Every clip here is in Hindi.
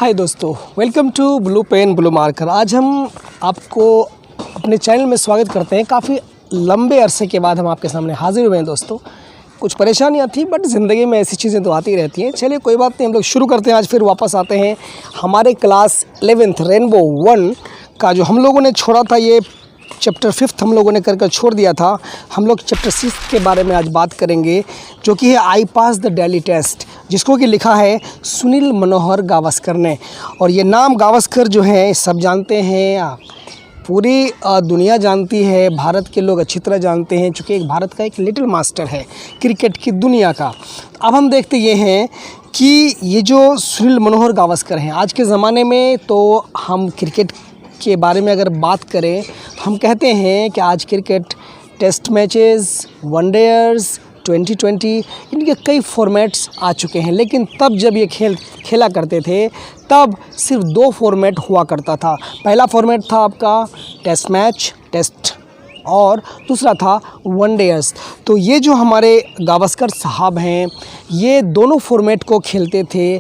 हाय दोस्तों, welcome to blue pen blue marker. आज हम आपको अपने चैनल में स्वागत करते हैं। काफ़ी लंबे अरसे के बाद हम आपके सामने हाजिर हुए हैं दोस्तों। कुछ परेशानियां थी बट ज़िंदगी में ऐसी चीज़ें तो आती रहती हैं। चलिए कोई बात नहीं, हम लोग शुरू करते हैं। आज फिर वापस आते हैं हमारे क्लास 11th रेनबो 1 का जो हम लोगों ने छोड़ा था, ये चैप्टर 5 हम लोगों ने कर छोड़ दिया था। हम लोग चैप्टर 6 के बारे में आज बात करेंगे, जो कि है आई पास द दिल्ली टेस्ट, जिसको कि लिखा है सुनील मनोहर गावस्कर ने। और ये नाम गावस्कर जो है सब जानते हैं, पूरी दुनिया जानती है, भारत के लोग अच्छी तरह जानते हैं, चूँकि एक भारत का एक लिटिल मास्टर है क्रिकेट की दुनिया का। अब हम देखते ये हैं कि ये जो सुनील मनोहर गावस्कर हैं, आज के ज़माने में तो हम क्रिकेट के बारे में अगर बात करें तो हम कहते हैं कि आज क्रिकेट टेस्ट मैचेस, वनडेयर्स, 2020 इनके कई फॉर्मेट्स आ चुके हैं। लेकिन तब जब ये खेला करते थे तब सिर्फ 2 फॉर्मेट हुआ करता था। पहला फॉर्मेट था आपका टेस्ट मैच, टेस्ट, और दूसरा था वनडेयर्स। तो ये जो हमारे गावस्कर साहब हैं, ये दोनों फॉर्मेट को खेलते थे।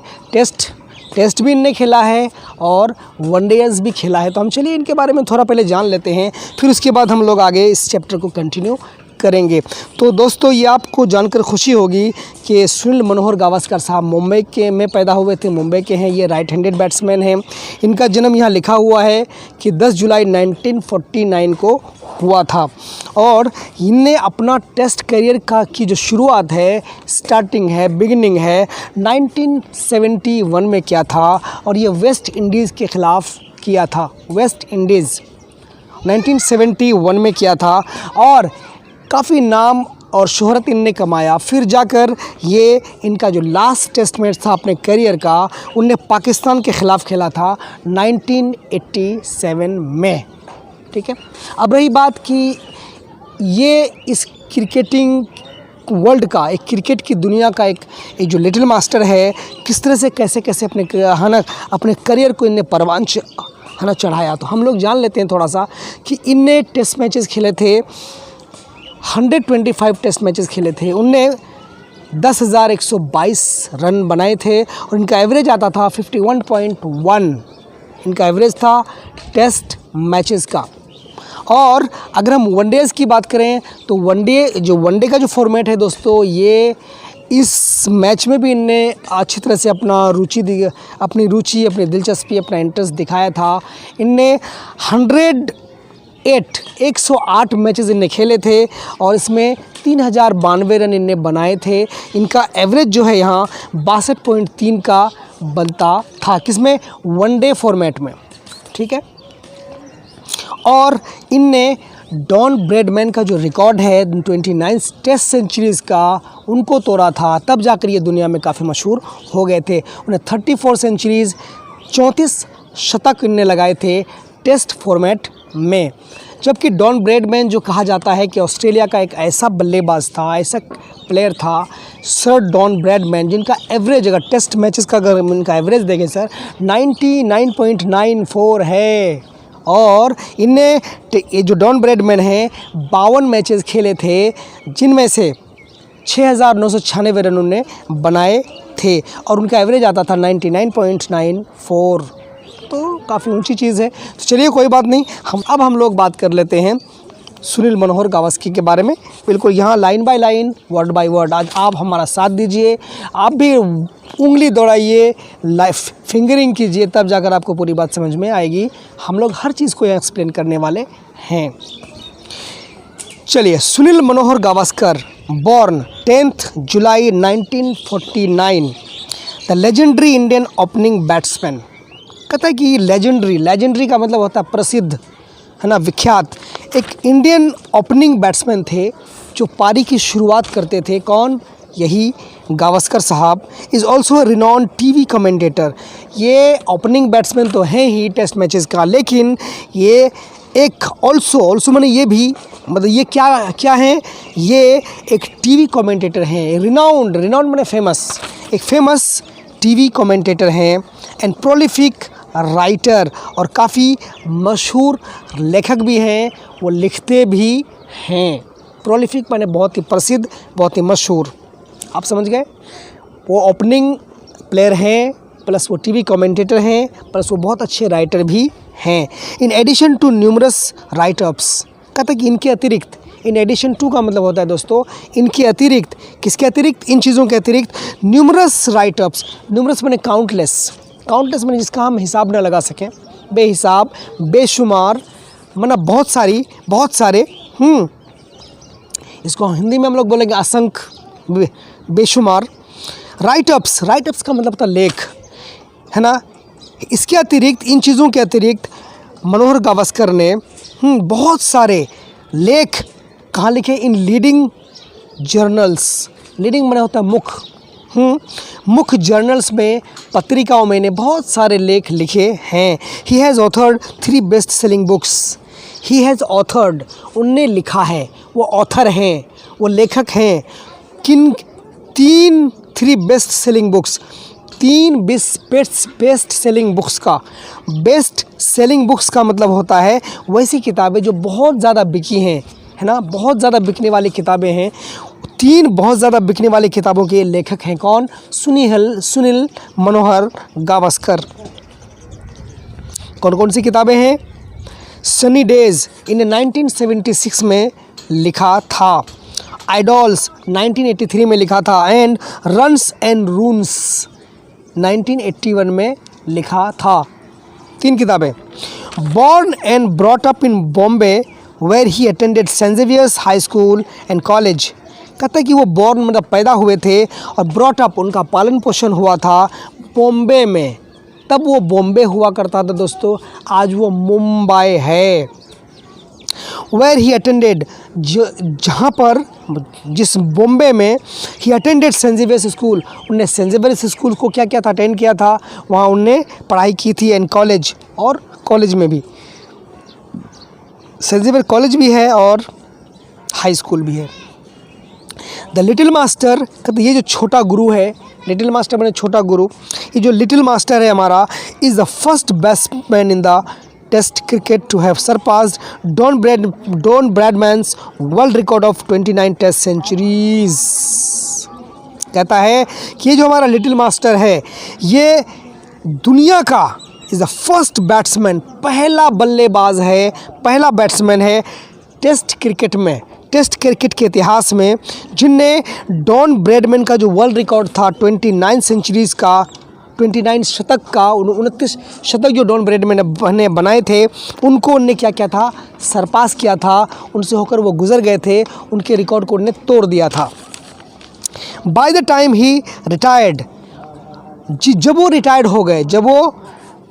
टेस्ट भी इनने खेला है और वनडेयर्स भी खेला है। तो हम चलिए इनके बारे में थोड़ा पहले जान लेते हैं, फिर उसके बाद हम लोग आगे इस चैप्टर को कंटिन्यू करेंगे। तो दोस्तों, ये आपको जानकर खुशी होगी कि सुनील मनोहर गावस्कर साहब मुंबई के में पैदा हुए थे। मुंबई के हैं, ये राइट हैंडेड बैट्समैन हैं। इनका जन्म यहाँ लिखा हुआ है कि 10 जुलाई 1949 को हुआ था। और इनने अपना टेस्ट करियर की जो शुरुआत है, स्टार्टिंग है, बिगिनिंग है 1971 में किया था। और ये वेस्ट इंडीज़ के ख़िलाफ़ किया था। वेस्ट इंडीज़ 1971 में किया था और काफ़ी नाम और शोहरत इनने कमाया। फिर जाकर ये इनका जो लास्ट टेस्ट मैच था अपने करियर का, उनने पाकिस्तान के ख़िलाफ़ खेला था 1987 में। ठीक है, अब रही बात कि ये इस क्रिकेटिंग वर्ल्ड का, एक क्रिकेट की दुनिया का एक जो लिटिल मास्टर है, किस तरह से कैसे अपने करियर को इनने परवान चढ़ाया। तो हम लोग जान लेते हैं थोड़ा सा कि इनने टेस्ट मैचेस खेले थे, 125 टेस्ट मैचेस खेले थे। उनने 10,122 रन बनाए थे और इनका एवरेज आता था 51.1। इनका एवरेज था टेस्ट मैचेस का। और अगर हम वनडेज़ की बात करें तो वनडे का जो फॉर्मेट है दोस्तों, ये इस मैच में भी इनने अच्छी तरह से अपनी रुचि, अपनी दिलचस्पी, अपना इंटरेस्ट दिखाया था। इनने 108 मैचेस इनने खेले थे और इसमें 3092 रन इनने बनाए थे। इनका एवरेज जो है यहाँ 62.3 का बनता था, किसमें, वनडे फॉर्मेट में। ठीक है, और इनने डॉन ब्रैडमैन का जो रिकॉर्ड है 29 टेस्ट सेंचुरीज़ का, उनको तोड़ा था। तब जाकर ये दुनिया में काफ़ी मशहूर हो गए थे। उन्हें 34 सेंचुरीज़, 34 शतक इनने लगाए थे टेस्ट फॉर्मेट में। जबकि डॉन ब्रैडमैन जो कहा जाता है कि ऑस्ट्रेलिया का एक ऐसा बल्लेबाज था, ऐसा प्लेयर था, सर डॉन ब्रैडमैन, जिनका एवरेज, अगर टेस्ट मैचेस का अगर इनका एवरेज देखें सर, 99.94 है। और इनने ये जो डॉन ब्रैडमैन हैं 52 मैचेस खेले थे, जिनमें से 6,996 रन उन्होंने बनाए थे और उनका एवरेज आता था 99.94। तो काफ़ी ऊंची चीज़ है। तो चलिए कोई बात नहीं, हम लोग बात कर लेते हैं सुनील मनोहर गावस्कर के बारे में। बिल्कुल यहाँ line by line, word by word आज आप हमारा साथ दीजिए। आप भी उंगली दौड़ाइए, फिंगरिंग कीजिए, तब जाकर आपको पूरी बात समझ में आएगी। हम लोग हर चीज़ को यहाँ एक्सप्लेन करने वाले हैं। चलिए, Sunil Manohar Gavaskar, born 10th July 1949, the legendary Indian opening batsman. कहता है कि लेजेंडरी का मतलब होता है प्रसिद्ध, है ना, विख्यात। एक इंडियन ओपनिंग बैट्समैन थे जो पारी की शुरुआत करते थे। कौन? यही गावस्कर साहब। Is also renowned TV commentator. ये ओपनिंग बैट्समैन तो हैं ही टेस्ट मैचेस का, लेकिन ये एक ऑल्सो माने ये भी, मतलब ये क्या है, ये एक टीवी कमेंटेटर हैं। रिनाउंड माने फेमस, एक फेमस टीवी कमेंटेटर हैं। एंड प्रोलिफिक राइटर, और काफ़ी मशहूर लेखक भी हैं, वो लिखते भी हैं। प्रोलिफिक माने बहुत ही प्रसिद्ध, बहुत ही मशहूर, आप समझ गए। वो ओपनिंग प्लेयर हैं प्लस वो टीवी कमेंटेटर हैं, प्लस वो बहुत अच्छे राइटर भी हैं। In addition to numerous writeups, कहता कि इनके अतिरिक्त, इन एडिशन टू का मतलब होता है दोस्तों इनके अतिरिक्त, किसके अतिरिक्त, इन चीज़ों के अतिरिक्त न्यूमरस राइटअप्स, न्यूमरस मैंने काउंटलेस, काउंटलेस मैंने जिसका हम हिसाब न लगा सकें, बेहिसाब, बेशुमार, मतलब बहुत सारे, इसको हिंदी में हम लोग बोलेंगे असंख्य, बेशुमार। राइटअप्स, राइटअप्स का मतलब था लेख, है ना। इसके अतिरिक्त, इन चीज़ों के अतिरिक्त मनोहर गावस्कर ने बहुत सारे लेख कहाँ लिखे, इन लीडिंग जर्नल्स, लीडिंग माने होता है मुख्य, मुख्य जर्नल्स में, पत्रिकाओं में ने बहुत सारे लेख लिखे हैं। He has authored 3 best selling books, he has authored, उनने लिखा है, वो ऑथर हैं, वो लेखक हैं, किन 3 best selling books, 3 best selling books का, बेस्ट सेलिंग बुक्स का मतलब होता है वैसी किताबें जो बहुत ज़्यादा बिकी हैं, है ना, बहुत ज़्यादा बिकने वाली किताबें हैं। 3 बहुत ज़्यादा बिकने वाली किताबों के लेखक हैं कौन, सुनील मनोहर गावस्कर। कौन कौन सी किताबें हैं, सनी डेज इन 1976 में लिखा था, आइडॉल्स 1983 में लिखा था, एंड रन्स एंड रून्स 1981 में लिखा था। 3 किताबें। Born and brought up in Bombay where he attended Saint Xavier's high school and college, कहता है कि वो बॉर्न मतलब पैदा हुए थे और ब्रॉट अप उनका पालन पोषण हुआ था बॉम्बे में, तब वो बॉम्बे हुआ करता था दोस्तों, आज वो मुंबई है। वेयर ही अटेंडेड, जहाँ पर, जिस बॉम्बे में, he attended Saint Xavier's school, उनने सेंट जेवियर्स स्कूल को क्या किया था, अटेंड किया था, वहाँ उनने पढ़ाई की थी, एंड कॉलेज, और कॉलेज में भी सेंट जेवियर कॉलेज भी है और हाई स्कूल भी है। द लिटिल मास्टर, कहते ये जो छोटा गुरु है, लिटिल मास्टर मैंने छोटा गुरु, ये जो लिटिल मास्टर है हमारा, is the first batsman in the test cricket to have surpassed Don Bradman's world record of 29 test centuries. कहता है कि ये जो हमारा लिटिल मास्टर है, ये दुनिया का इज़ द फर्स्ट बैट्समैन, पहला बल्लेबाज है, पहला बैट्समैन है टेस्ट क्रिकेट में, टेस्ट क्रिकेट के इतिहास में, जिनने डॉन ब्रैडमैन का जो वर्ल्ड रिकॉर्ड था 29 सेंचुरीज़ का, 29 शतक का, 29 शतक जो डॉन ब्रैडमैन ने बनाए थे, उनको उनने क्या किया था, सरपास किया था, उनसे होकर वो गुजर गए थे, उनके रिकॉर्ड को उनने तोड़ दिया था। By the time he retired, जब वो रिटायर्ड हो गए, जब वो,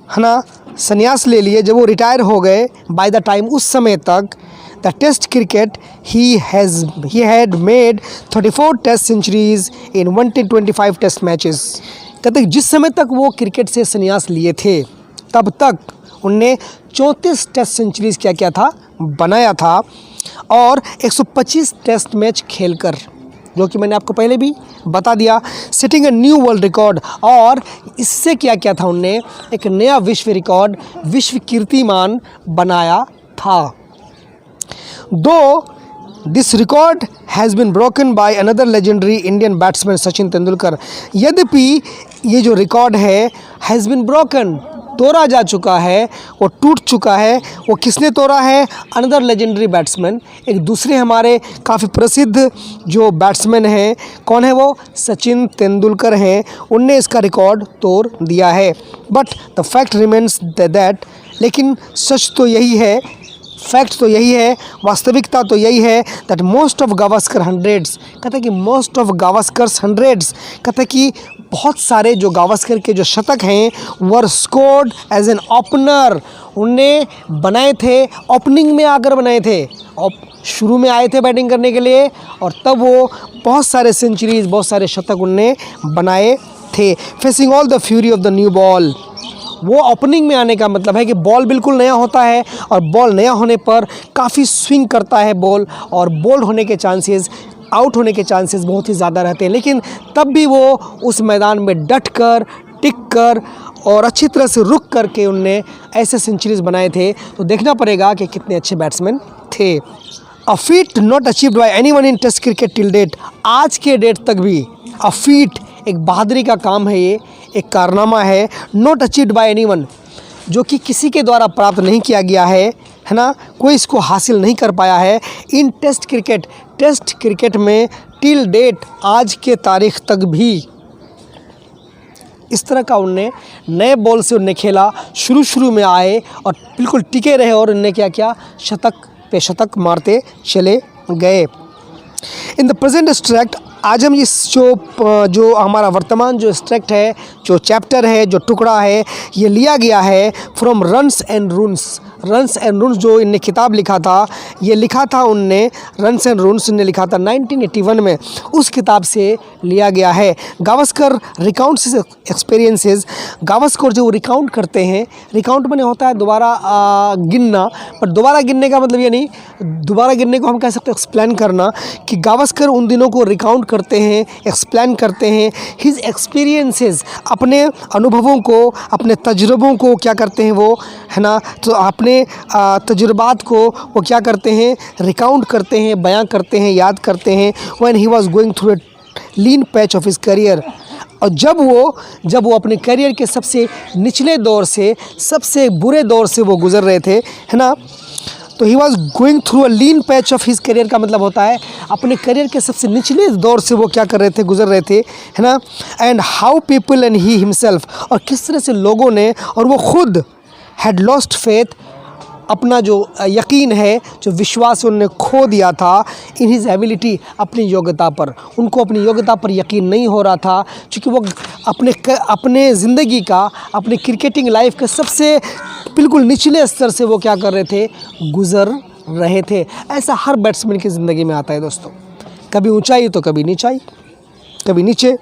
है ना, संन्यास ले लिए, जब वो रिटायर हो गए, बाय द टाइम, उस समय तक, the test cricket he had made 34 test centuries in 125 test matches. कहते हैं जिस समय तक वो क्रिकेट से संन्यास लिए थे, तब तक उनने 34 टेस्ट सेंचुरीज क्या किया था, बनाया था, और 125 टेस्ट मैच खेलकर, जो कि मैंने आपको पहले भी बता दिया, setting a new world record, और इससे क्या किया था, उनने एक नया विश्व रिकॉर्ड, विश्व कीर्तिमान बनाया था। दो this record has been broken by another legendary Indian batsman Sachin Tendulkar, यद्यपि ये जो रिकॉर्ड है हैज़ बिन ब्रोकन, तोड़ा जा चुका है, वो टूट चुका है, वो किसने तोड़ा है, अनदर लेजेंडरी बैट्समैन, एक दूसरे हमारे काफ़ी प्रसिद्ध जो बैट्समैन हैं, कौन है वो, सचिन तेंदुलकर हैं, उनने इसका रिकॉर्ड तोड़ दिया है। But the fact remains that, लेकिन सच तो यही है, फैक्ट तो यही है, वास्तविकता तो यही है, that most of Gavaskar hundreds, कहते हैं कि मोस्ट ऑफ गावस्कर्स हंड्रेड्स, कहते हैं कि बहुत सारे जो गावस्कर के जो शतक हैं वर स्कोर्ड एज एन ओपनर, उनने बनाए थे, ओपनिंग में आकर बनाए थे, शुरू में आए थे बैटिंग करने के लिए, और तब वो बहुत सारे सेंचुरीज, बहुत सारे शतक उनने बनाए थे। Facing all the fury of the new ball, वो ओपनिंग में आने का मतलब है कि बॉल बिल्कुल नया होता है, और बॉल नया होने पर काफ़ी स्विंग करता है बॉल, और बोल्ड होने के चांसेस, आउट होने के चांसेस बहुत ही ज़्यादा रहते हैं, लेकिन तब भी वो उस मैदान में डट कर, टिक कर और अच्छी तरह से रुक करके उनने ऐसे सेंचुरीज बनाए थे। तो देखना पड़ेगा कि कितने अच्छे बैट्समैन थे। A feat not achieved by anyone in test cricket till date, आज के डेट तक भी अ फीट, एक बहादुरी का काम है ये, एक कारनामा है, नॉट अचीव्ड बाय एनीवन, जो कि किसी के द्वारा प्राप्त नहीं किया गया है ना, कोई इसको हासिल नहीं कर पाया है इन टेस्ट क्रिकेट में टिल डेट, आज के तारीख तक भी। इस तरह का उनने नए बॉल से उनने खेला, शुरू में आए और बिल्कुल टिके रहे और उनने क्या किया, शतक पे शतक मारते चले गए। इन द प्रेजेंट एक्सट्रैक्ट, आज हम इस जो हमारा वर्तमान जो एक्सट्रैक्ट है, जो चैप्टर है, जो टुकड़ा है, ये लिया गया है फ्रॉम रन्स एंड रून्स। जो इनने किताब लिखा था, ये लिखा था उनने रन्स एंड रून्स ने लिखा था 1981 में, उस किताब से लिया गया है। गावस्कर रिकाउंट्स एक्सपीरियंसेस, गावस्कर जो रिकाउंट करते हैं, रिकाउंट मैंने होता है दोबारा गिनना, पर दोबारा गिनने का मतलब ये नहीं, दोबारा गिनने को हम कह सकते हैं एक्सप्लेन करना, कि गावस्कर उन दिनों को रिकाउंट करते हैं, एक्सप्लेन करते हैं, हिज एक्सपीरियंसेस, अपने अनुभवों को, अपने तजुर्बों को क्या करते हैं वो, है ना, तो अपने तजुर्बात को वो क्या करते हैं, रिकाउंट करते हैं, बयां करते हैं, याद करते हैं। When he was going through a lean patch of his career, और जब वो अपने करियर के सबसे निचले दौर से, सबसे बुरे दौर से वो गुजर रहे थे, है ना, तो he was going through a lean patch of his career का मतलब होता है अपने करियर के सबसे निचले दौर से वो क्या कर रहे थे, गुजर रहे थे, है ना। And how people and he himself, और किस तरह से लोगों ने और वो खुद हैड लॉस्ट फेथ, अपना जो यकीन है, जो विश्वास उन्होंने खो दिया था, इन हिज एबिलिटी, अपनी योग्यता पर। उनको अपनी योग्यता पर यकीन नहीं हो रहा था, क्योंकि वो अपने ज़िंदगी का, अपने क्रिकेटिंग लाइफ के सबसे बिल्कुल निचले स्तर से वो क्या कर रहे थे, गुज़र रहे थे। ऐसा हर बैट्समैन की ज़िंदगी में आता है दोस्तों, कभी ऊंचाई तो कभी नीचाई, कभी नीचे।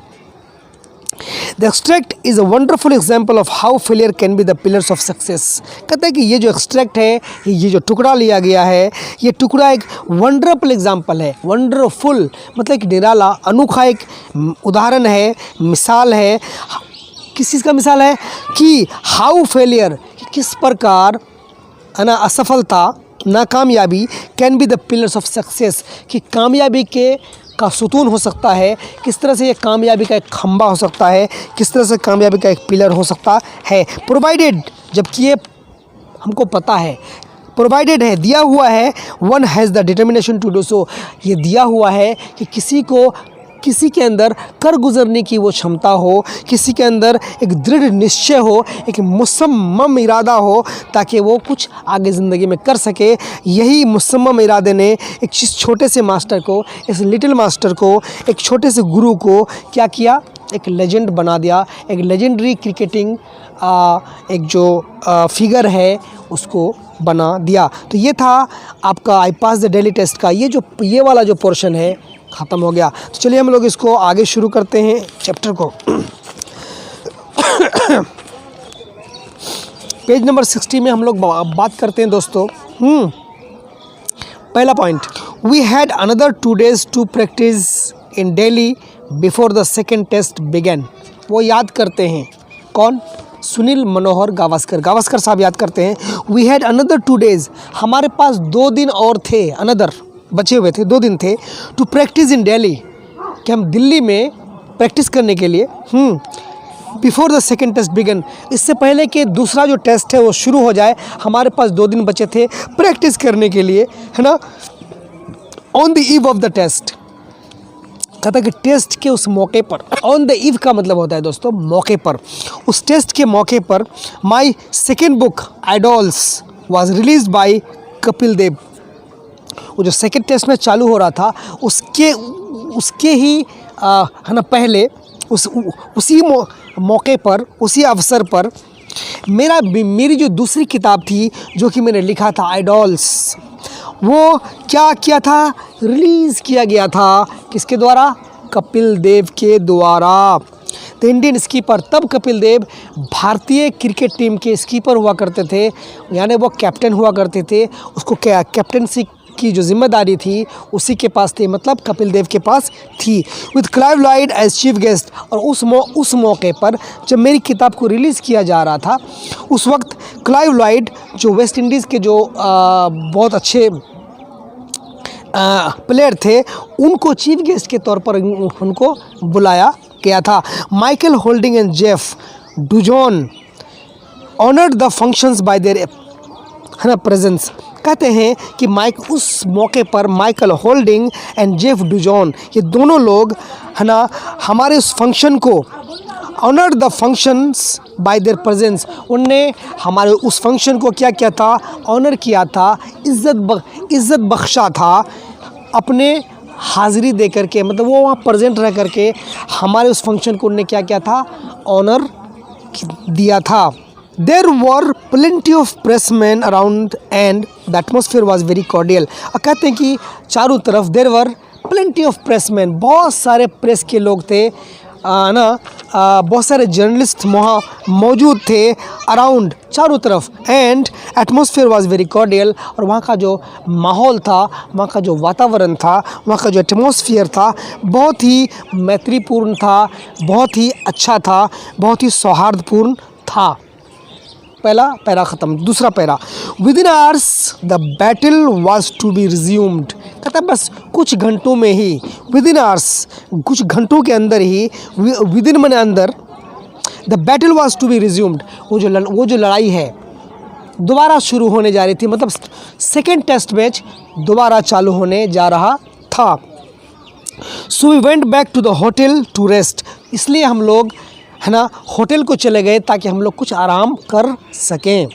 The extract is a wonderful example of how failure can be the pillars of success. कहते हैं कि ये जो एक्सट्रैक्ट है, ये जो टुकड़ा लिया गया है, ये टुकड़ा एक वंडरफुल एग्जाम्पल है। वंडरफुल मतलब एक निराला, अनोखा एक उदाहरण है, मिसाल है। किस चीज़ का मिसाल है कि हाउ फेलियर, किस प्रकार है ना असफलता, नाकामयाबी, can be the pillars of success, कि कामयाबी का सुतून हो सकता है, किस तरह से ये कामयाबी का एक खंबा हो सकता है, किस तरह से कामयाबी का एक पिलर हो सकता है। प्रोवाइडेड, जबकि ये हमको पता है, प्रोवाइडेड है, दिया हुआ है, one has the determination to do so, ये दिया हुआ है कि किसी के अंदर कर गुजरने की वो क्षमता हो, किसी के अंदर एक दृढ़ निश्चय हो, एक मुसम्मम इरादा हो, ताकि वो कुछ आगे ज़िंदगी में कर सके। यही मुसम्मम इरादे ने एक छोटे से मास्टर को, इस लिटिल मास्टर को, एक छोटे से गुरु को क्या किया, एक लेजेंड बना दिया, एक लेजेंडरी क्रिकेटिंग एक जो फिगर है उसको बना दिया। तो ये था आपका आई पास द डेली टेस्ट का ये वाला जो पोर्शन है ख़त्म हो गया। तो चलिए हम लोग इसको आगे शुरू करते हैं चैप्टर को। पेज नंबर 60 में हम लोग बात करते हैं दोस्तों। पहला point, we had another 2 days to practise in Delhi before the second test began. वो याद करते हैं, कौन? सुनील मनोहर गावस्कर साहब याद करते हैं। वी हैड अनदर 2 days, हमारे पास 2 दिन और थे, अनदर बचे हुए थे, 2 दिन थे, टू प्रैक्टिस इन दिल्ली, कि हम दिल्ली में प्रैक्टिस करने के लिए, before the second test began, इससे पहले कि दूसरा जो टेस्ट है वो शुरू हो जाए, हमारे पास 2 दिन बचे थे प्रैक्टिस करने के लिए, है ना। On the eve of the test, कहता है कि टेस्ट के उस मौके पर, ऑन द ईव का मतलब होता है दोस्तों मौके पर, उस टेस्ट के मौके पर, my second book Idols was release by Kapil Dev. वो जो सेकेंड टेस्ट में चालू हो रहा था उसके ही है ना पहले उसी मौके पर, उसी अवसर पर मेरी जो दूसरी किताब थी जो कि मैंने लिखा था आइडॉल्स, वो क्या किया था, रिलीज़ किया गया था। किसके द्वारा? कपिल देव के द्वारा। द इंडियन स्कीपर, तब कपिल देव भारतीय क्रिकेट टीम के स्कीपर हुआ करते थे, यानी वो कैप्टन हुआ करते थे। उसको कैप्टनसी की जो जिम्मेदारी थी उसी के पास थी, मतलब कपिल देव के पास थी। With Clive Lloyd as chief guest, और उस मौके पर जब मेरी किताब को रिलीज़ किया जा रहा था, उस वक्त क्लाइव लॉयड जो वेस्ट इंडीज़ के जो बहुत अच्छे प्लेयर थे, उनको चीफ गेस्ट के तौर पर उनको बुलाया गया था। Michael Holding and Jeff Dujon honoured the functions by their है ना प्रेजेंस। कहते हैं कि उस मौके पर Michael Holding and Jeff Dujon ये दोनों लोग है ना हमारे उस फंक्शन को honoured the functions by their presence, उनने हमारे उस फंक्शन को क्या किया था, ऑनर किया था, इज़्ज़त बख्शा था अपने हाज़िरी दे करके, मतलब वो वहाँ प्रेजेंट रह करके हमारे उस फंक्शन को उनने क्या किया था, ऑनर दिया था। There were plenty of pressmen around and the atmosphere was very cordial. और कहते हैं कि चारों तरफ there were plenty of pressmen, बहुत सारे प्रेस के लोग थे बहुत सारे जर्नलिस्ट वहाँ मौजूद थे अराउंड चारों तरफ। And atmosphere was very cordial, और वहाँ का जो माहौल था, वहाँ का जो वातावरण था, वहाँ का जो एटमॉस्फेयर था बहुत ही मैत्रीपूर्ण था, बहुत ही अच्छा था, बहुत ही सौहार्दपूर्ण था। पहला पैरा ख़त्म। दूसरा para, within hours the battle was to be resumed. कहता है बस कुछ घंटों में ही, विद इन आवर्स कुछ घंटों के अंदर ही, विद इन मैंने अंदर, the battle was to be resumed, वो जो लड़ाई है दोबारा शुरू होने जा रही थी, मतलब सेकेंड टेस्ट मैच दोबारा चालू होने जा रहा था। So we went back to the hotel to rest, इसलिए हम लोग है ना होटल को चले गए ताकि हम लोग कुछ आराम कर सकें।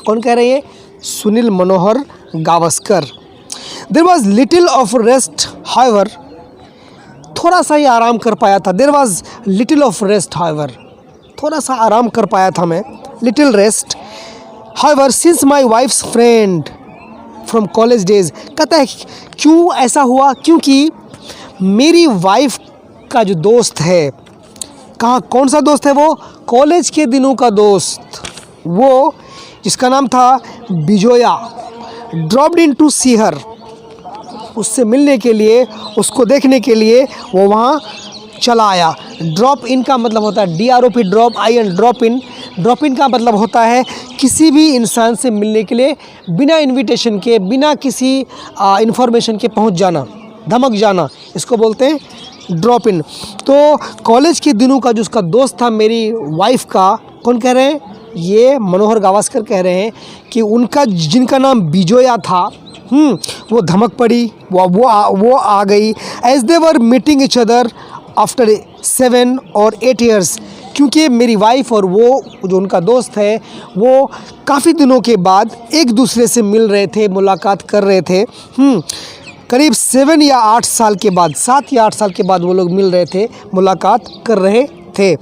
कौन कह रहे हैं? Sunil Manohar Gavaskar. There was little of rest however, थोड़ा सा ही आराम कर पाया था। There was little of rest however, थोड़ा सा आराम कर पाया था मैं, little rest. However since my wife's friend from college days. कहता है क्यों ऐसा हुआ? क्योंकि मेरी वाइफ का जो दोस्त है, कौन सा दोस्त है वो? कॉलेज के दिनों का दोस्त, वो जिसका नाम था बिजोया, ड्रॉप्ड इन टू सी हर, उससे मिलने के लिए, उसको देखने के लिए वो वहाँ चला आया। ड्रॉप इन का मतलब होता है DROP, drop IN, drop in. Drop in का मतलब होता है किसी भी इंसान से मिलने के लिए बिना इनविटेशन के, बिना किसी इन्फॉर्मेशन के पहुँच जाना, धमक जाना, इसको बोलते हैं ड्रॉप इन। तो कॉलेज के दिनों का जो उसका दोस्त था मेरी वाइफ का, कौन कह रहे हैं? ये मनोहर गावस्कर कह रहे हैं कि उनका जिनका नाम बिजोया था, वो धमक पड़ी, वो आ गई। As they were meeting each other after 7 और 8 ईयर्स, क्योंकि मेरी वाइफ और वो जो उनका दोस्त है वो काफ़ी दिनों के बाद एक दूसरे से मिल रहे थे, मुलाकात कर रहे थे। करीब 7 या 8 साल के बाद, 7 या 8 साल के बाद वो लोग मिल रहे थे, मुलाकात कर रहे थे।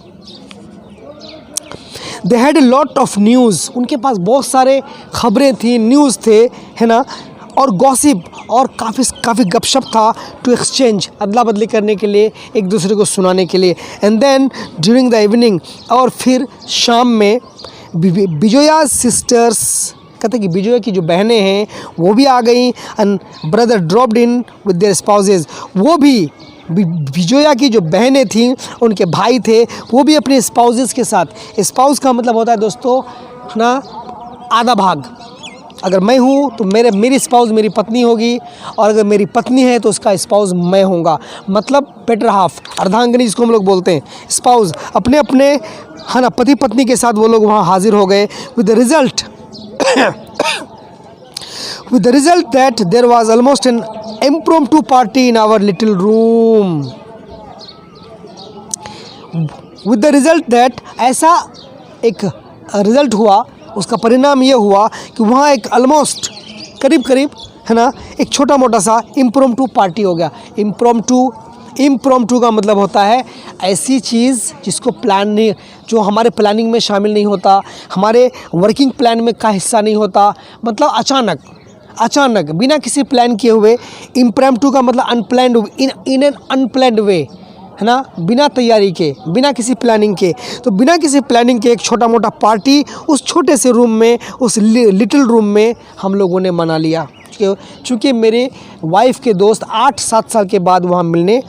They had a lot of news, उनके पास बहुत सारे खबरें थी, न्यूज़ थे, है ना, और गॉसिप, और काफ़ी गपशप था, टू एक्सचेंज, अदला बदली करने के लिए, एक दूसरे को सुनाने के लिए। And then during the evening, और फिर शाम में बिजोया सिस्टर्स, कहते कि बिजोया की जो बहनें हैं वो भी आ गई। And brother dropped in with their spouses, वो भी बिजोया की जो बहनें थीं, उनके भाई थे, वो भी अपने स्पाउसेस के साथ। स्पाउस का मतलब होता है दोस्तों ना आधा भाग। अगर मैं हूँ तो मेरी स्पाउस मेरी पत्नी होगी, और अगर मेरी पत्नी है तो उसका स्पाउस मैं होऊंगा, मतलब बेटर हाफ, अर्धांगिनी जिसको हम लोग बोलते हैं। स्पाउस अपने अपने है ना पति पत्नी के साथ वो लोग वहाँ हाजिर हो गए। With the result that there was almost an impromptu party in our little room. With the result that ऐसा एक रिज़ल्ट हुआ, उसका परिणाम ये हुआ कि वहाँ एक ऑलमोस्ट करीब है ना एक छोटा मोटा सा इम्प्रॉम्प्टू पार्टी हो गया। इम्प्रॉम्प्टू का मतलब होता है ऐसी चीज़ जिसको प्लान नहीं, जो हमारे प्लानिंग में शामिल नहीं होता, हमारे वर्किंग प्लान में का हिस्सा नहीं होता, मतलब अचानक बिना किसी प्लान किए हुए। इम्प्रॉम्प्टू का मतलब अनप्लान्ड, इन एन अनप्लान्ड वे, है ना, बिना तैयारी के, बिना किसी प्लानिंग के। तो बिना किसी प्लानिंग के एक छोटा मोटा पार्टी उस छोटे से रूम में, उस लिटिल रूम में हम लोगों ने मना लिया। चूँकि मेरे वाइफ के दोस्त 8-7 साल के बाद वहाँ मिलने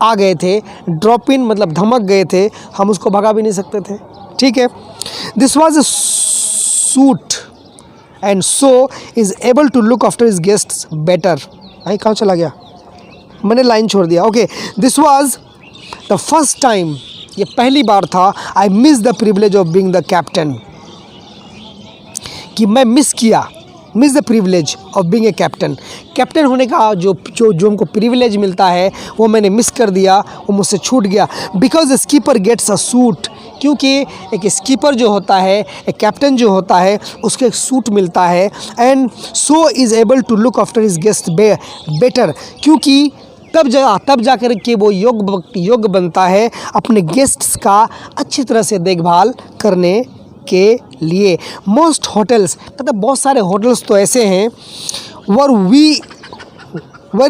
आ गए थे। ड्रॉप इन मतलब धमक गए थे, हम उसको भगा भी नहीं सकते थे, ठीक है। This was a suite and so is able to look after his guests better. भाई कहाँ चला गया, मैंने लाइन छोड़ दिया। Okay, this was the first time, ये पहली बार था, I miss the privilege of being the captain, कि मैं miss the privilege of being a captain, captain होने का जो हमको प्रिविलेज मिलता है वो मैंने मिस कर दिया, वो मुझसे छूट गया। Because skipper gets a suite, क्योंकि एक स्कीपर जो होता है, एक कैप्टन जो होता है, उसको एक सूट मिलता है। And so is able to look after his guest better, क्योंकि तब जा कर के वो योग्य बनता है अपने गेस्ट्स का अच्छी तरह से देखभाल करने के लिए। मोस्ट होटल्स, मतलब बहुत सारे होटल्स तो ऐसे हैं, वर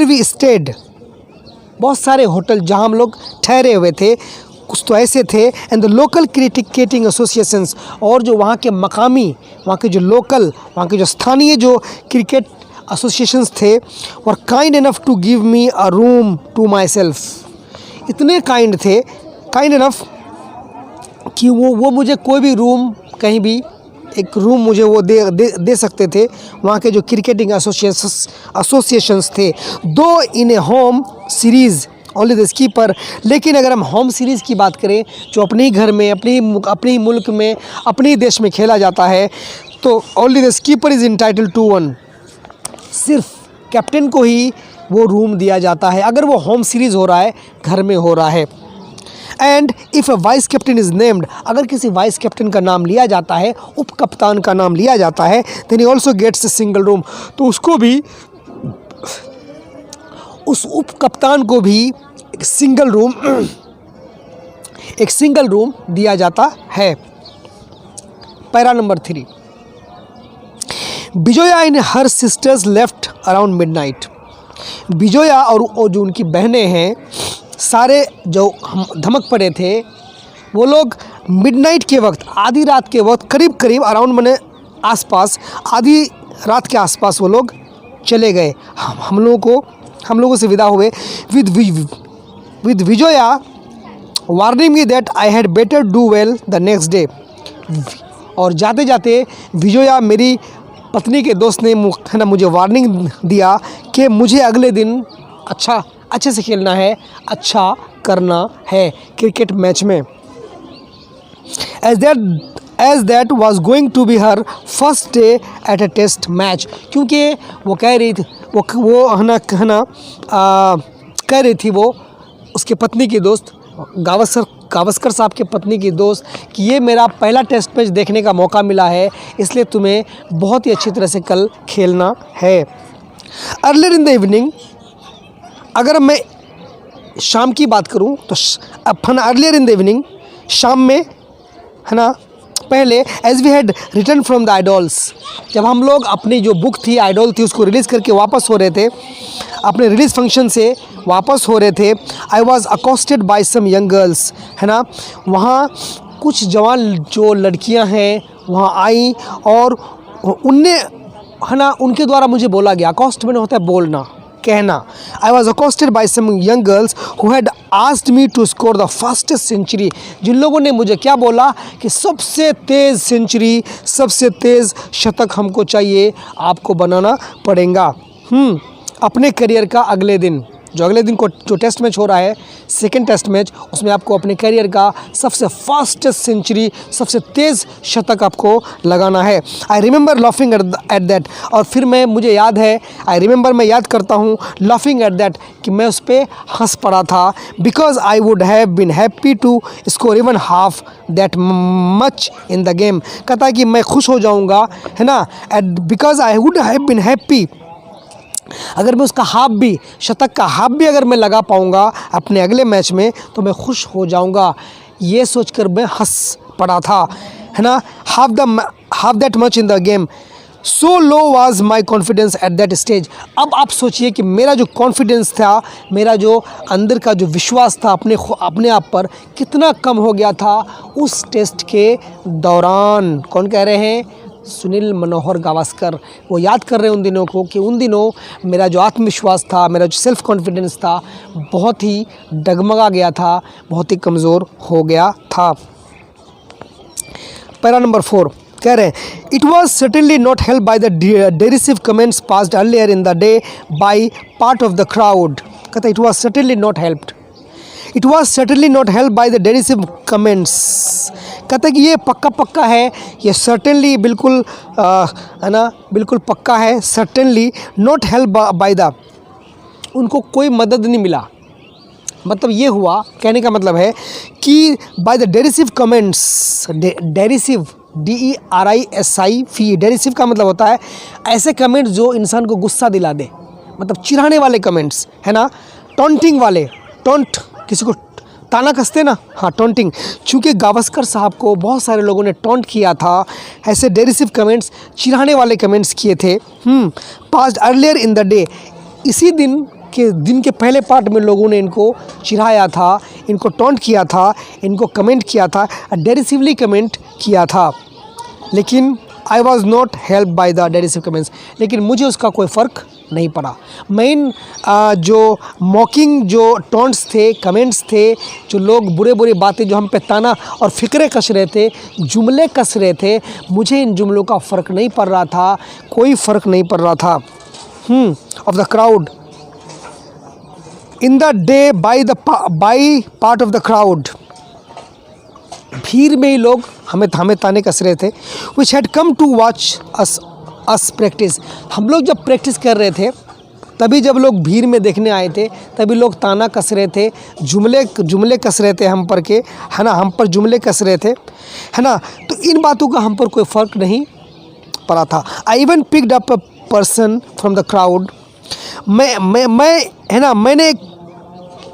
वी स्टेड, बहुत सारे होटल जहां हम लोग ठहरे हुए थे, कुछ तो ऐसे थे। And the local cricketing associations, और जो वहाँ के मकामी, वहाँ के जो लोकल, वहाँ के जो स्थानीय जो क्रिकेट एसोसिएशंस थे, were kind enough to give me a room to myself, इतने काइंड थे, काइंड इनफ कि वो मुझे कोई भी रूम, कहीं भी एक रूम मुझे वो दे सकते थे, वहाँ के जो क्रिकेटिंग एसोसिएशंस थे। Though in a home series only the skipper, लेकिन अगर हम होम सीरीज़ की बात करें जो अपने ही घर में, अपने मुल्क में, अपने ही देश में खेला जाता है, तो only the skipper is entitled to one, सिर्फ कैप्टन को ही वो रूम दिया जाता है अगर वो होम सीरीज़ हो रहा है, घर में हो रहा है। And if a vice captain is named, अगर किसी वाइस कैप्टन का नाम लिया जाता है, उप कप्तान का नाम लिया जाता है, then he also gets a single room, तो उसको भी, उस उप कप्तान को भी एक सिंगल रूम दिया जाता है। Para number 3, Vijaya and her sisters left around midnight, Vijaya और जो उनकी बहनें हैं, सारे जो हम धमक पड़े थे, वो लोग मिडनाइट के वक्त, आधी रात के वक्त, करीब अराउंड मैंने आसपास, आधी रात के आसपास वो लोग चले गए, हम लोगों से विदा हुए। With Vijaya warning me that I had better do well the next day, और जाते जाते विजया, मेरी पत्नी के दोस्त ने है ना मुझे वार्निंग दिया कि मुझे अगले दिन अच्छे से खेलना है, अच्छा करना है क्रिकेट मैच में। As that was going to be her first day at a test match, क्योंकि वो कह रही थी, वो कह रही थी वो, उसके पत्नी की दोस्त, गावस्कर साहब के पत्नी की दोस्त, कि ये मेरा पहला टेस्ट मैच देखने का मौका मिला है, इसलिए तुम्हें बहुत ही अच्छी तरह से कल खेलना है। अर्लियर इन द इवनिंग, अगर मैं शाम की बात करूं तो अर्लियर इन द इवनिंग, शाम में है ना, पहले as we had return from the Idols, जब हम लोग अपनी जो बुक थी, आइडॉल थी, उसको रिलीज़ करके वापस हो रहे थे, अपने रिलीज़ फंक्शन से वापस हो रहे थे, I was accosted by some young girls, है ना, वहाँ कुछ जवान जो लड़कियाँ हैं वहाँ आई, और उनने, है ना, उनके द्वारा मुझे बोला गया, अकोस्ट मैंने होता है बोलना, कहना। I was accosted by some young girls who had asked me to score the fastest century, जिन लोगों ने मुझे क्या बोला कि सबसे तेज़ सेंचुरी, सबसे तेज़ शतक हमको चाहिए, आपको बनाना पड़ेगा अपने करियर का अगले दिन, जो अगले दिन को जो टेस्ट मैच हो रहा है, सेकेंड टेस्ट मैच, उसमें आपको अपने करियर का सबसे फास्टेस्ट सेंचुरी, सबसे तेज़ शतक आपको लगाना है। I remember laughing at that, और फिर मुझे याद है, मैं याद करता हूँ लाफिंग एट दैट, कि मैं उस पर हंस पड़ा था, because I would have been happy to score even half that much in the game, कहता है कि मैं खुश हो जाऊँगा, है ना, because I would have been happy, अगर मैं उसका शतक का हाफ भी अगर मैं लगा पाऊँगा अपने अगले मैच में, तो मैं खुश हो जाऊँगा, ये सोचकर मैं हंस पड़ा था, है ना। Half that much in the game, so low was my confidence at that stage. अब आप सोचिए कि मेरा जो कॉन्फिडेंस था, मेरा जो अंदर का जो विश्वास था अपने आप पर, कितना कम हो गया था उस टेस्ट के दौरान। कौन कह रहे हैं? सुनील मनोहर गावस्कर। वो याद कर रहे हैं उन दिनों को, कि उन दिनों मेरा जो आत्मविश्वास था, मेरा जो सेल्फ कॉन्फिडेंस था, बहुत ही डगमगा गया था, बहुत ही कमज़ोर हो गया था। पैरा नंबर 4 कह रहे हैं, it was certainly not help by the derisive comments passed earlier in the day by part of the crowd. कहता it was certainly not helped, it was certainly not help by the derisive comments. कहते कि ये पक्का पक्का है, ये सर्टेनली बिल्कुल है ना, बिल्कुल पक्का है, certainly not help by the, उनको कोई मदद नहीं मिला। मतलब ये हुआ, कहने का मतलब है कि bye the derisive comments, डेरिसिव DERISIV, डेरिसिव का मतलब होता है ऐसे कमेंट्स जो इंसान को गुस्सा दिला दे, मतलब चिढ़ाने वाले कमेंट्स, है ना, टॉन्टिंग वाले, टॉन्ट, किसी को ताना कसते ना, हाँ टॉन्टिंग। चूँकि गावस्कर साहब को बहुत सारे लोगों ने टॉन्ट किया था, ऐसे डेरिसिव कमेंट्स, चिढ़ाने वाले कमेंट्स किए थे। Past earlier in the day, इसी दिन के पहले पार्ट में लोगों ने इनको चिढ़ाया था, इनको टॉन्ट किया था, इनको कमेंट किया था, डेरिसिवली कमेंट किया था। लेकिन I was not help by the derisive comments, लेकिन मुझे उसका कोई फ़र्क नहीं पड़ा। मेन जो मॉकिंग, जो टॉन्ट्स थे, कमेंट्स थे, जो लोग बुरे बुरे बातें जो हम पे ताना और फिक्रे कस रहे थे, जुमले कस रहे थे, मुझे इन जुमलों का फ़र्क नहीं पड़ रहा था, कोई फ़र्क नहीं पड़ रहा था। Of the crowd in the day by part of the crowd, भीड़ में ही लोग हमें ताने कस रहे थे। Which had come to watch us practise, हम लोग जब प्रैक्टिस कर रहे थे तभी जब लोग भीड़ में देखने आए थे तभी लोग ताना कस रहे थे, जुमले कस रहे थे हम पर के, है ना, हम पर जुमले कस रहे थे, है ना। तो इन बातों का हम पर कोई फ़र्क नहीं पड़ा था। I even picked up a person from the crowd, मैं है ना, मैंने एक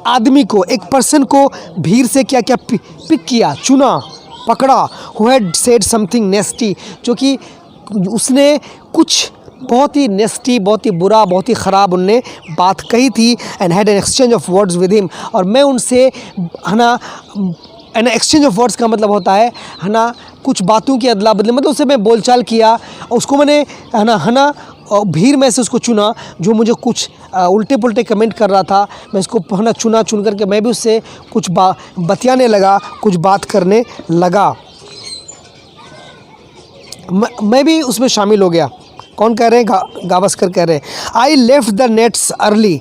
आदमी को, एक पर्सन को भीड़ से क्या क्या पिक किया, चुना, पकड़ा। हु हैड सेड समथिंग नेस्टी, जो कि उसने कुछ बहुत ही नेस्टी, बहुत ही बुरा, बहुत ही ख़राब उनने बात कही थी। And had an exchange of words with him, और मैं उनसे, है ना, एन एक्सचेंज ऑफ वर्ड्स का मतलब होता है ना, कुछ बातों की अदला बदली, मतलब उससे मैं बोलचाल किया, उसको मैंने, है ना, और भीड़ में से उसको चुना जो मुझे कुछ उल्टे पुल्टे कमेंट कर रहा था। मैं इसको है ना चुन करके मैं भी उससे कुछ बतियाने लगा, कुछ बात करने लगा, मैं भी उसमें शामिल हो गया। कौन कह रहे हैं? गावस्कर कह रहे हैं। I left the nets early,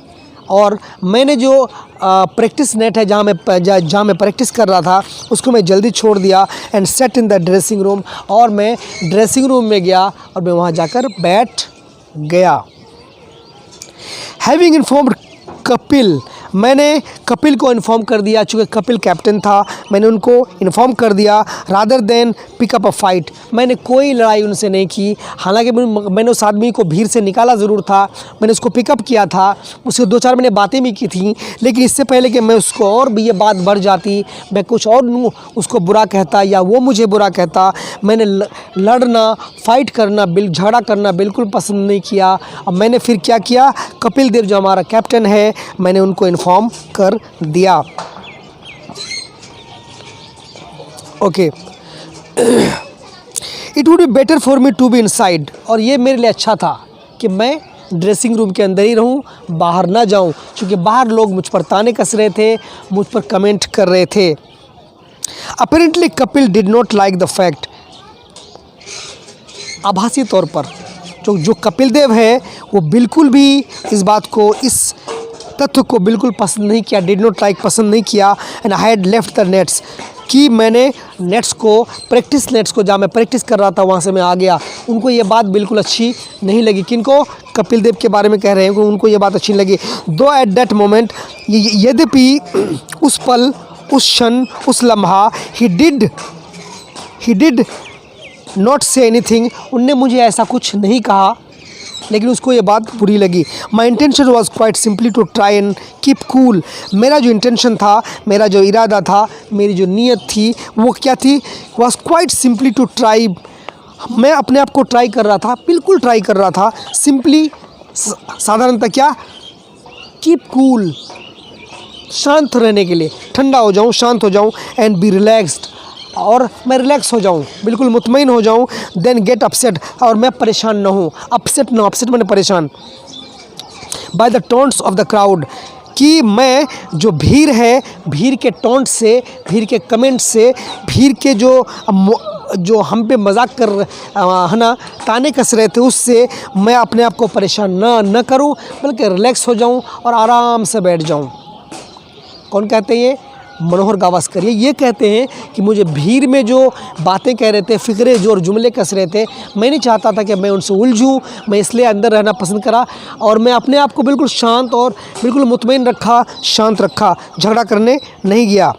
और मैंने जो प्रैक्टिस नेट है जहाँ मैं प्रैक्टिस कर रहा था उसको मैं जल्दी छोड़ दिया। And set in the dressing room, और मैं ड्रेसिंग रूम में गया और मैं वहाँ जाकर बैठ गया। हैविंग इन्फॉर्म्ड कपिल, मैंने कपिल को इन्फॉर्म कर दिया, चूँकि कपिल कैप्टन था, मैंने उनको इन्फॉर्म कर दिया। Rather than pick up a fight, मैंने कोई लड़ाई उनसे नहीं की। हालांकि मैंने उस आदमी को भीड़ से निकाला ज़रूर था, मैंने उसको पिकअप किया था, उससे 2-4 मैंने बातें भी की थी, लेकिन इससे पहले कि मैं उसको और भी ये बात बढ़ जाती, मैं कुछ और उसको बुरा कहता या वो मुझे बुरा कहता, मैंने लड़ना, फाइट करना, झगड़ा करना बिल्कुल पसंद नहीं किया। अब मैंने फिर क्या किया, कपिल देव जो हमारा कैप्टन है, मैंने उनको इन्फॉर्म कर दिया। Okay, it would be better for me to be inside, और ये मेरे लिए अच्छा था कि मैं ड्रेसिंग रूम के अंदर ही रहूं, बाहर ना जाऊं, क्योंकि बाहर लोग मुझ पर ताने कस रहे थे, मुझ पर कमेंट कर रहे थे। Apparently Kapil did not like the fact, आभासी तौर पर जो कपिल देव है वो बिल्कुल भी इस बात को, इस तथ्य को बिल्कुल पसंद नहीं किया, डिड नॉट लाइक, पसंद नहीं किया। And I had left the nets, कि मैंने नेट्स को, प्रैक्टिस नेट्स को, जहाँ मैं प्रैक्टिस कर रहा था वहाँ से मैं आ गया। उनको ये बात बिल्कुल अच्छी नहीं लगी। किनको? कपिल देव के बारे में कह रहे हैं कि उनको ये बात अच्छी लगी। दो एट दैट मोमेंट, यद्यपि उस पल, उस क्षण, उस लम्हा, he did not say anything, उनने मुझे ऐसा कुछ नहीं कहा, लेकिन उसको ये बात बुरी लगी। My intention was quite simply to try and keep cool, मेरा जो इंटेंशन था, मेरा जो इरादा था, मेरी जो नीयत थी, वो क्या थी? Was quite simply to try, मैं अपने आप को ट्राई कर रहा था, बिल्कुल ट्राई कर रहा था। सिंपली, साधारणतः क्या? कीप कूल, शांत रहने के लिए, ठंडा हो जाऊँ, शांत हो जाऊँ। एंड बी रिलैक्स्ड, और मैं रिलैक्स हो जाऊँ, बिल्कुल मुतमईन हो जाऊँ। देन गेट अपसेट, और मैं परेशान ना हूँ, अपसेट ना, अपसेट मैंने परेशान। By the taunts of the crowd, कि मैं जो भीड़ है, भीड़ के टॉन्ट से, भीड़ के कमेंट से, भीड़ के जो हम पे मजाक कर, है ना, ताने कस रहे थे, उससे मैं अपने आप को परेशान न करूँ, बल्कि रिलैक्स हो जाऊँ और आराम से बैठ जाऊँ। कौन कहते हैं ये? मनोहर गावस्कर ये कहते हैं कि मुझे भीड़ में जो बातें कह रहे थे, फ़िक्रे जो और जुमले कस रहे थे, मैं नहीं चाहता था कि मैं उनसे उलझूँ, मैं इसलिए अंदर रहना पसंद करा और मैं अपने आप को बिल्कुल शांत और बिल्कुल मुतमईन रखा, शांत रखा, झगड़ा करने नहीं गया।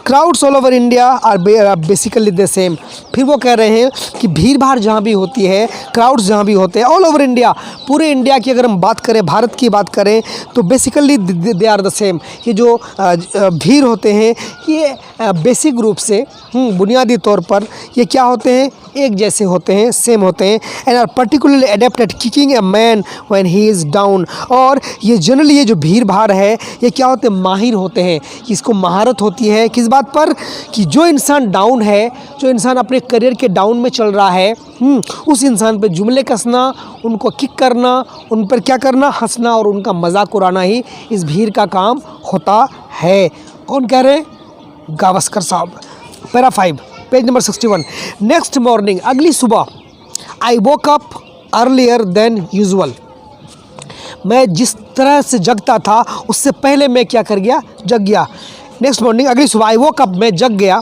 Crowds all over India are basically the same. फिर वो कह रहे हैं कि भीड़ भाड़ जहाँ भी होती है, क्राउड्स जहाँ भी होते हैं, ऑल ओवर इंडिया, पूरे इंडिया की अगर हम बात करें, भारत की बात करें, तो basically they are the same. ये जो भीड़ होते हैं ये बेसिक रूप से बुनियादी तौर पर ये क्या होते हैं, एक जैसे होते हैं, सेम होते हैं। And are particularly adept at kicking a man when he is down. और ये जनरली ये जो भीड़ भाड़ है ये क्या होते हैं, माहिर होते हैं, इसको महारत होती है किस बात पर, कि जो इंसान डाउन है, जो इंसान अपने करियर के डाउन में चल रहा है, उस इंसान पे जुमले कसना, उनको किक करना, उन पर क्या करना, हंसना और उनका मजाक उड़ाना ही इस भीड़ का काम होता है। कौन कह रहे हैं, गावस्कर साहब। Para 5 page number 61। Next morning, अगली सुबह, I woke up earlier than usual. मैं जिस तरह से जगता था उससे पहले मैं क्या कर गया, जग गया। नेक्स्ट मॉर्निंग, अगली सुबह, आई वोक अप, मैं जग गया,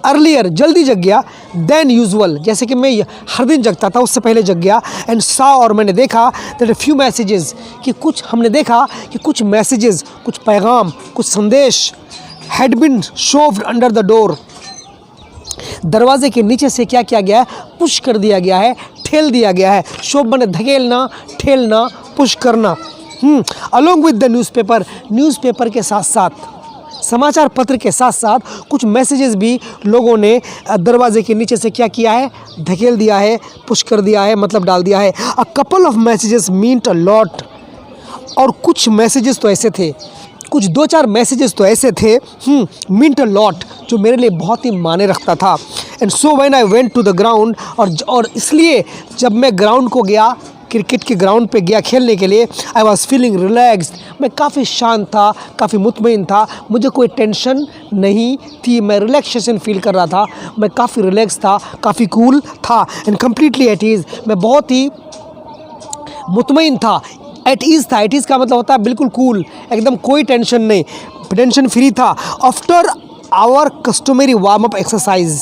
अर्लियर जल्दी जग गया, देन यूजुअल जैसे कि मैं हर दिन जगता था उससे पहले जग गया। एंड सा और मैंने देखा दैट अ फ्यू मैसेजेस, कि कुछ हमने देखा कि कुछ मैसेजेस, कुछ पैगाम, कुछ संदेश had been shoved under the door, दरवाजे के नीचे से क्या किया गया है, पुश कर दिया गया है, ठेल दिया गया है। शोव बने धकेलना, ठेलना, पुश करना। Along with the newspaper, newspaper के साथ साथ, समाचार पत्र के साथ साथ कुछ मैसेजेस भी लोगों ने दरवाजे के नीचे से क्या किया है, धकेल दिया है, पुश कर दिया है, मतलब डाल दिया है। A couple of messages meant a lot, और कुछ मैसेजेस तो ऐसे थे, कुछ 2-4 मैसेजेस तो ऐसे थे, मीन्ट अ लॉट, जो मेरे लिए बहुत ही माने रखता था। And so when I went to the ground, और इसलिए जब मैं ग्राउंड को गया, क्रिकेट के ग्राउंड पे गया खेलने के लिए, आई वॉज फीलिंग रिलैक्स्ड, मैं काफ़ी शांत था, काफ़ी मुतमईन था, मुझे कोई टेंशन नहीं थी, मैं रिलैक्सेशन फील कर रहा था, मैं काफ़ी रिलैक्स था, काफ़ी कूल था। एंड कम्प्लीटली एट ईज़, मैं बहुत ही मुतमईन था। एट ईज़ था, एट ईज़ का मतलब होता है बिल्कुल कूल, एकदम कोई टेंशन नहीं, टेंशन फ्री था। After our customary warm up exercise,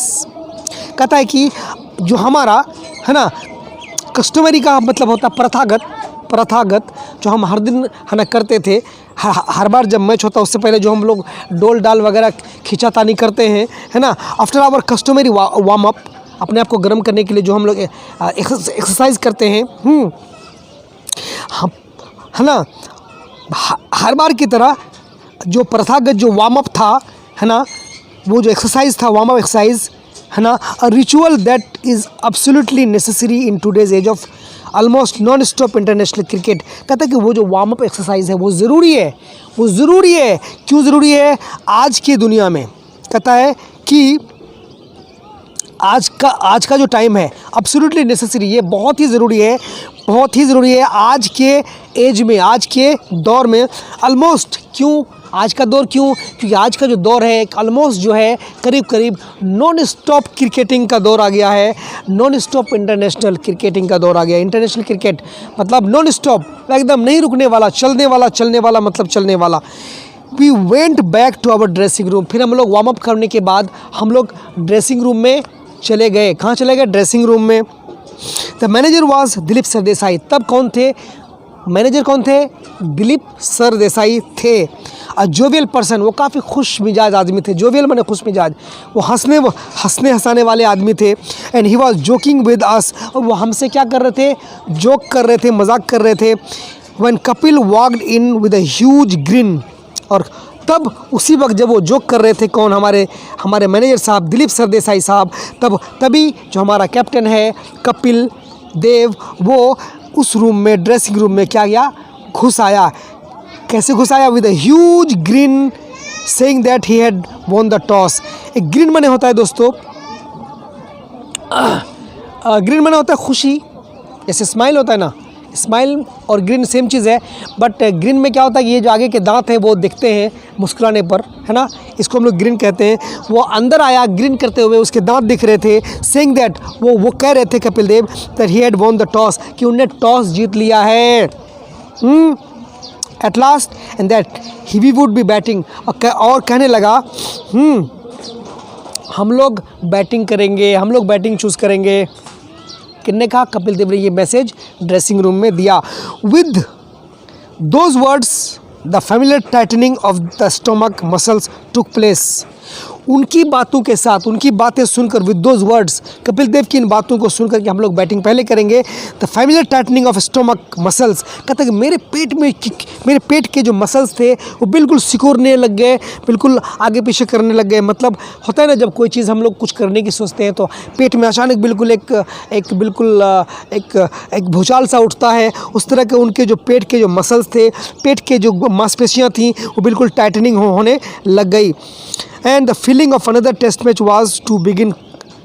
कहता है कि जो हमारा है ना, कस्टमरी का मतलब होता है प्रथागत, जो हम हर दिन है ना करते थे, हर बार जब मैच होता उससे पहले जो हम लोग डोल डाल वगैरह खींचातानी करते हैं, है ना। After our customary warm up, अपने आप को गर्म करने के लिए जो हम लोग एक्सरसाइज करते हैं, हम है ना, हर बार की तरह जो प्रथागत जो वार्म अप था, है ना, वो जो एक्सरसाइज था, वार्म अप एक्सरसाइज, है ना, a ritual that is absolutely necessary in today's age of almost non stop international cricket. कहता है कि वो जो वार्म अप एक्सरसाइज है वो ज़रूरी है, वो ज़रूरी है। क्यों ज़रूरी है आज की दुनिया में? कहता है कि आज का जो टाइम है एब्सोल्युटली नेसेसरी, ये बहुत ही ज़रूरी है, बहुत ही ज़रूरी है आज के एज में, आज के दौर में। ऑलमोस्ट क्यों आज का दौर, क्यों? क्योंकि आज का जो दौर है ऑलमोस्ट जो है करीब नॉन स्टॉप क्रिकेटिंग का दौर आ गया है, नॉन स्टॉप इंटरनेशनल क्रिकेटिंग का दौर आ गया है। इंटरनेशनल क्रिकेट मतलब नॉन स्टॉप, एकदम नहीं रुकने वाला, चलने वाला मतलब चलने वाला। We went back to our dressing room, फिर हम लोग वार्म अप करने के बाद हम लोग ड्रेसिंग रूम में चले गए। कहाँ चले गए? ड्रेसिंग रूम में। The manager was Dilip Sardesai. तब कौन थे मैनेजर? कौन थे? दिलीप सरदेसाई थे। अ जोवियल पर्सन, वो काफ़ी खुश मिजाज आदमी थे। जोवियल माने खुश मिजाज, वो हंसने हंसाने वाले आदमी थे। And he was joking with us, और वो हमसे क्या कर रहे थे? जोक कर रहे थे, मजाक कर रहे थे। When Kapil walked in with a huge green, और तब उसी वक्त जब वो जोक कर रहे थे, कौन? हमारे मैनेजर साहब दिलीप सरदेसाई साहब, तभी जो हमारा कैप्टन है कपिल देव, वो उस रूम में, ड्रेसिंग रूम में क्या गया? घुस आया। कैसे घुस आया? With a huge green saying that he had won the toss. एक ग्रिन माने होता है दोस्तों, ग्रिन माने होता है खुशी, जैसे स्माइल होता है ना, स्माइल और ग्रिन सेम चीज़ है। बट ग्रिन में क्या होता है कि ये जो आगे के दांत हैं वो दिखते हैं मुस्कुराने पर, है ना, इसको हम लोग ग्रिन कहते हैं। वो अंदर आया ग्रिन करते हुए, उसके दांत दिख रहे थे। सेइंग दैट, वो कह रहे थे Kapil Dev that he had won the toss, कि उन्होंने टॉस जीत लिया है। At last and that he would be batting, और कहने लगा हम लोग बैटिंग करेंगे, हम लोग बैटिंग चूज़ करेंगे। किसने कहा? कपिल देव ने ये मैसेज ड्रेसिंग रूम में दिया। With those words the familiar tightening of the stomach muscles took place. उनकी बातों के साथ, उनकी बातें सुनकर, with those words, Kapil Dev की इन बातों को सुनकर कि हम लोग बैटिंग पहले करेंगे, the familiar tightening of stomach muscles, कहते कि मेरे पेट के जो मसल्स थे वो बिल्कुल सिकुड़ने लग गए, बिल्कुल आगे पीछे करने लग गए। मतलब होता है ना, जब कोई चीज़ हम लोग कुछ करने की सोचते हैं तो पेट में अचानक बिल्कुल एक भूचाल सा उठता है, उस तरह के उनके जो पेट के जो मसल्स थे, पेट के जो मांसपेशियाँ थीं, वो बिल्कुल टाइटनिंग होने लग गई। And the feeling of another test match was to begin,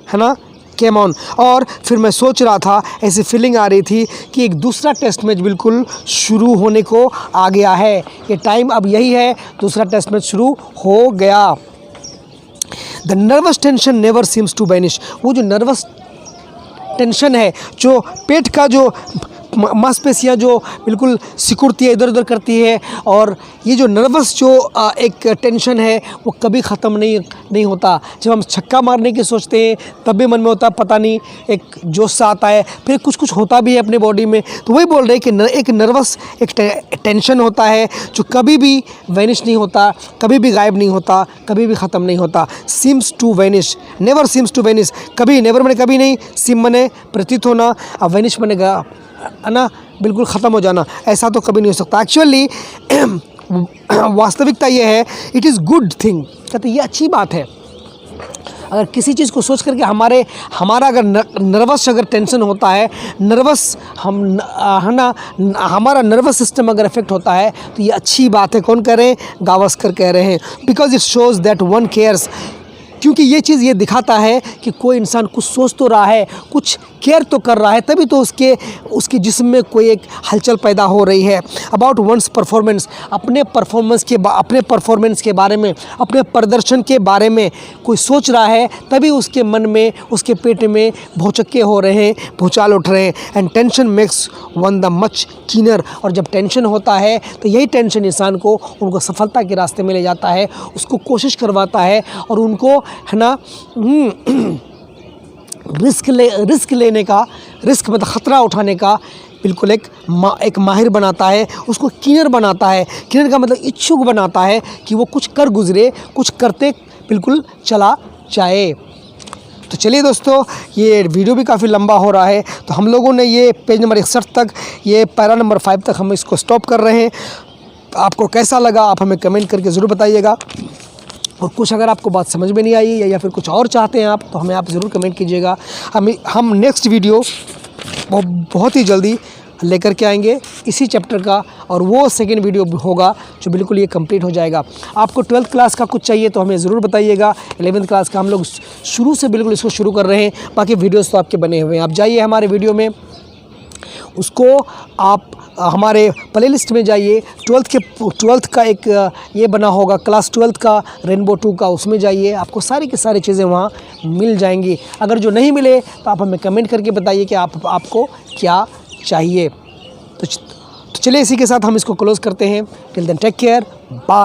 है ना, केम ऑन। और फिर मैं सोच रहा था, ऐसी फीलिंग आ रही थी कि एक दूसरा टेस्ट मैच बिल्कुल शुरू होने को आ गया है, ये टाइम अब यही है, दूसरा टेस्ट मैच शुरू हो गया। The nervous tension never seems to vanish. वो जो नर्वस टेंशन है, जो पेट का जो मांसपेशियाँ जो बिल्कुल सिकुड़ती है, इधर उधर करती है, और ये जो नर्वस जो एक टेंशन है वो कभी ख़त्म नहीं होता। जब हम छक्का मारने की सोचते हैं तब भी मन में होता, पता नहीं एक जोश सा आता है, फिर कुछ होता भी है अपने बॉडी में। तो वही बोल रहे हैं कि एक नर्वस एक टेंशन होता है जो कभी भी वैनिश नहीं होता, कभी भी गायब नहीं होता, कभी भी ख़त्म नहीं होता। Seems to vanish, never seems to vanish. कभी, नेवर मैंने कभी नहीं, सीम मैंने प्रतीत होना, अब वैनिश मैंने है ना, बिल्कुल ख़त्म हो जाना, ऐसा तो कभी नहीं हो सकता। एक्चुअली वास्तविकता ये है, इट इज़ गुड थिंग, कहते ये अच्छी बात है। अगर किसी चीज़ को सोच करके हमारा अगर नर्वस अगर टेंशन होता है, नर्वस हम है ना, हमारा नर्वस सिस्टम अगर इफेक्ट होता है तो ये अच्छी बात है। कौन कह रहे हैं? गावस्कर कह रहे हैं। Because it shows that one cares, क्योंकि ये चीज़ ये दिखाता है कि कोई इंसान कुछ सोच तो रहा है, कुछ केयर तो कर रहा है, तभी तो उसके जिस्म में कोई एक हलचल पैदा हो रही है। अबाउट वंस परफॉर्मेंस, अपने परफॉर्मेंस के बारे में, अपने प्रदर्शन के बारे में कोई सोच रहा है, तभी उसके मन में, उसके पेट में भौचक्के हो रहे हैं, भूचाल उठ रहे हैं। And tension makes one the much keener, और जब टेंशन होता है तो यही टेंशन इंसान को उनको सफलता के रास्ते में ले जाता है, उसको कोशिश करवाता है, और उनको, है ना, रिस्क लेने का, रिस्क मतलब ख़तरा उठाने का बिल्कुल एक माहिर बनाता है, उसको कीनर बनाता है। कीनर का मतलब इच्छुक बनाता है कि वो कुछ कर गुजरे, कुछ करते बिल्कुल चला जाए। तो चलिए दोस्तों, ये वीडियो भी काफ़ी लंबा हो रहा है, तो हम लोगों ने ये पेज नंबर 61 तक, ये पैरा नंबर 5 तक हम इसको स्टॉप कर रहे हैं। आपको कैसा लगा आप हमें कमेंट करके ज़रूर बताइएगा, और कुछ अगर आपको बात समझ में नहीं आई या फिर कुछ और चाहते हैं आप, तो हमें आप ज़रूर कमेंट कीजिएगा। हम नेक्स्ट वीडियो बहुत ही जल्दी लेकर के आएंगे इसी चैप्टर का, और वो सेकेंड वीडियो होगा जो बिल्कुल ये कंप्लीट हो जाएगा। आपको 12th क्लास का कुछ चाहिए तो हमें ज़रूर बताइएगा। 11th क्लास का हम लोग शुरू से बिल्कुल इसको शुरू कर रहे हैं, बाकी वीडियोज़ तो आपके बने हुए हैं। आप जाइए हमारे वीडियो में, उसको आप हमारे प्लेलिस्ट में जाइए। 12th का एक ये बना होगा, क्लास 12th का रेनबो 2 का, उसमें जाइए, आपको सारी की सारी चीज़ें वहाँ मिल जाएंगी। अगर जो नहीं मिले तो आप हमें कमेंट करके बताइए कि आपको क्या चाहिए। तो चलिए इसी के साथ हम इसको क्लोज़ करते हैं। Till then take care, bye.